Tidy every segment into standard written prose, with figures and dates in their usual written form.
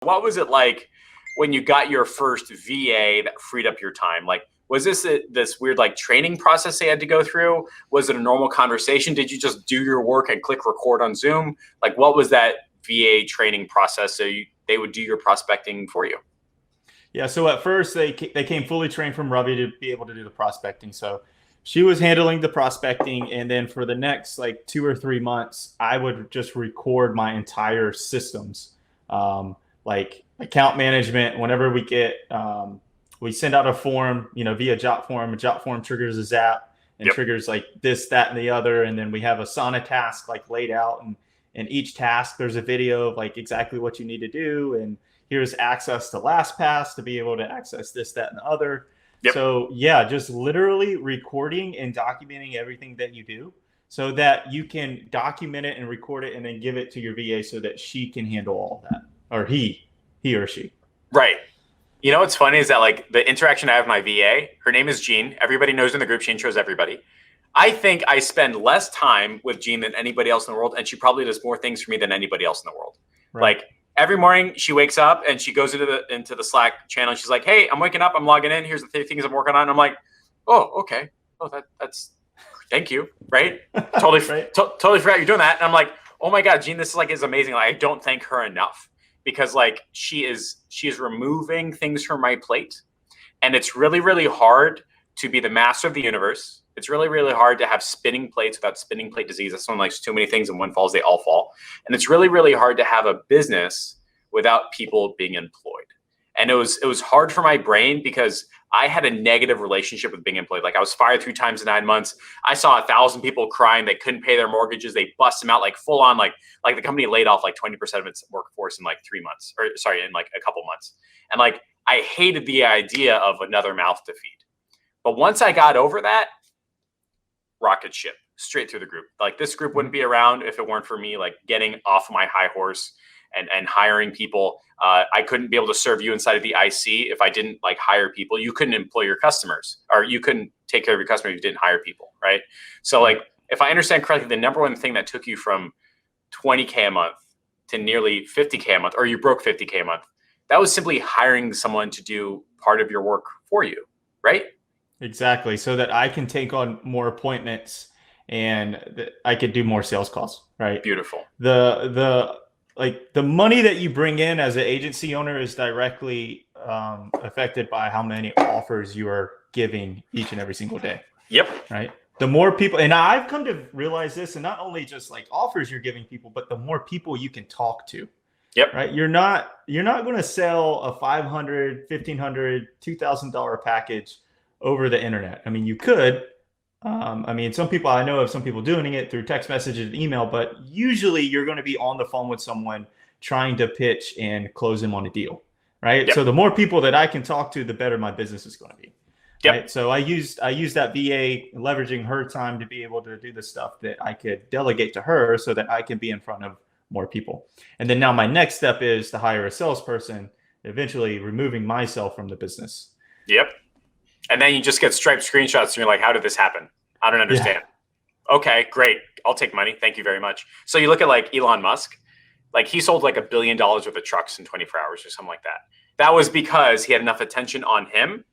What was it like when you got your first VA that freed up your time? Like, was this weird like training process they had to go through? Was it a normal conversation? Did you just do your work and click record on Zoom? Like, what was that VA training process so they would do your prospecting for you? Yeah, so at first they came fully trained from Ravi to be able to do the prospecting. So she was handling the prospecting, and then for the next like 2 or 3 months, I would just record my entire systems, like account management. Whenever we send out a form, via JotForm. A JotForm triggers a Zap and Yep. triggers like this, that, and the other, and then we have Asana task like laid out, and each task there's a video of like exactly what you need to do, and here's access to LastPass to be able to access this, that, and the other. Yep. So yeah, just literally recording and documenting everything that you do so that you can document it and record it and then give it to your VA so that she can handle all that, or he or she. Right. You know what's funny is that like the interaction I have with my VA, her name is Jean. Everybody knows in the group. She intros everybody. I think I spend less time with Jean than anybody else in the world, and she probably does more things for me than anybody else in the world. Right. Like every morning she wakes up and she goes into the Slack channel and she's like, "Hey, I'm waking up. I'm logging in. Here's the things I'm working on." And I'm like, "Oh, okay. Oh, that's thank you." Right? Totally, Right. totally forgot you're doing that. And I'm like, "Oh my God, Jean, this is amazing." Like I don't thank her enough because like she is removing things from my plate, and it's really really hard to be the master of the universe. It's really really hard to have spinning plates without spinning plate disease. If someone likes too many things and one falls, they all fall. And it's really really hard to have a business without people being employed. And it was hard for my brain because I had a negative relationship with being employed. Like I was fired 3 times in 9 months. I saw 1,000 people crying. They couldn't pay their mortgages. They bust them out like full on, like the company laid off like 20% of its workforce in like 3 months, or sorry, in like a couple months. And like I hated the idea of another mouth to feed. But once I got over that, rocket ship straight through the group. Like this group wouldn't be around if it weren't for me like getting off my high horse and hiring people. I couldn't be able to serve you inside of the IC if I didn't like hire people. You couldn't employ your customers, or you couldn't take care of your customers if you didn't hire people, right? So like if I understand correctly, the number one thing that took you from 20K a month to nearly 50K a month, or you broke 50K a month, that was simply hiring someone to do part of your work for you, right? Exactly. So that I can take on more appointments and I could do more sales calls, right? Beautiful. The money that you bring in as an agency owner is directly affected by how many offers you are giving each and every single day. Yep. Right. The more people, and I've come to realize this, and not only just like offers you're giving people, but the more people you can talk to. Yep. Right. You're not going to sell a $500, $1,500, $2,000 package over the internet. I mean, you could. Some people, I know of some people doing it through text messages and email, but usually you're going to be on the phone with someone trying to pitch and close them on a deal, right? Yep. So the more people that I can talk to, the better my business is going to be. Yep. Right? So I used that VA, leveraging her time to be able to do the stuff that I could delegate to her so that I can be in front of more people. And then now my next step is to hire a salesperson, eventually removing myself from the business. Yep. And then you just get striped screenshots and you're like, how did this happen? I don't understand. Yeah. Okay, great. I'll take money. Thank you very much. So you look at like Elon Musk, like he sold like $1 billion worth of trucks in 24 hours or something like that. That was because he had enough attention on him.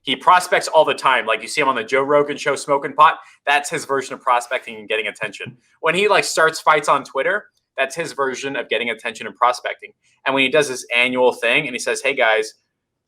He prospects all the time. Like you see him on the Joe Rogan show smoking pot. That's his version of prospecting and getting attention. When he like starts fights on Twitter, that's his version of getting attention and prospecting. And when he does his annual thing and he says, hey guys,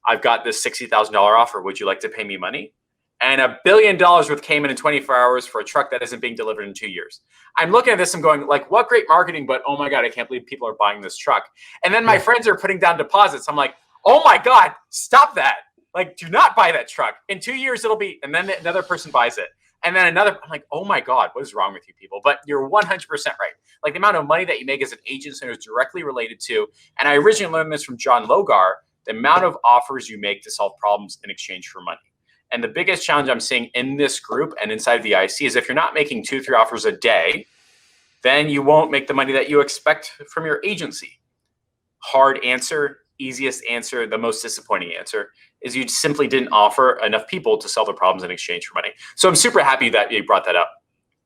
I've got this $60,000 offer. Would you like to pay me money? And $1 billion worth came in 24 hours for a truck that isn't being delivered in 2 years. I'm looking at this and going like, what great marketing, but oh my God, I can't believe people are buying this truck. And then my friends are putting down deposits. I'm like, oh my God, stop that. Like, do not buy that truck. In 2 years, it'll be, and then another person buys it. And then another, I'm like, oh my God, what is wrong with you people? But you're 100% right. Like the amount of money that you make as an agent center is directly related to, and I originally learned this from John Logar, the amount of offers you make to solve problems in exchange for money. And the biggest challenge I'm seeing in this group and inside of the IC is if you're not making 2-3 offers a day, then you won't make the money that you expect from your agency. Hard answer, easiest answer, the most disappointing answer is you simply didn't offer enough people to solve the problems in exchange for money. So I'm super happy that you brought that up.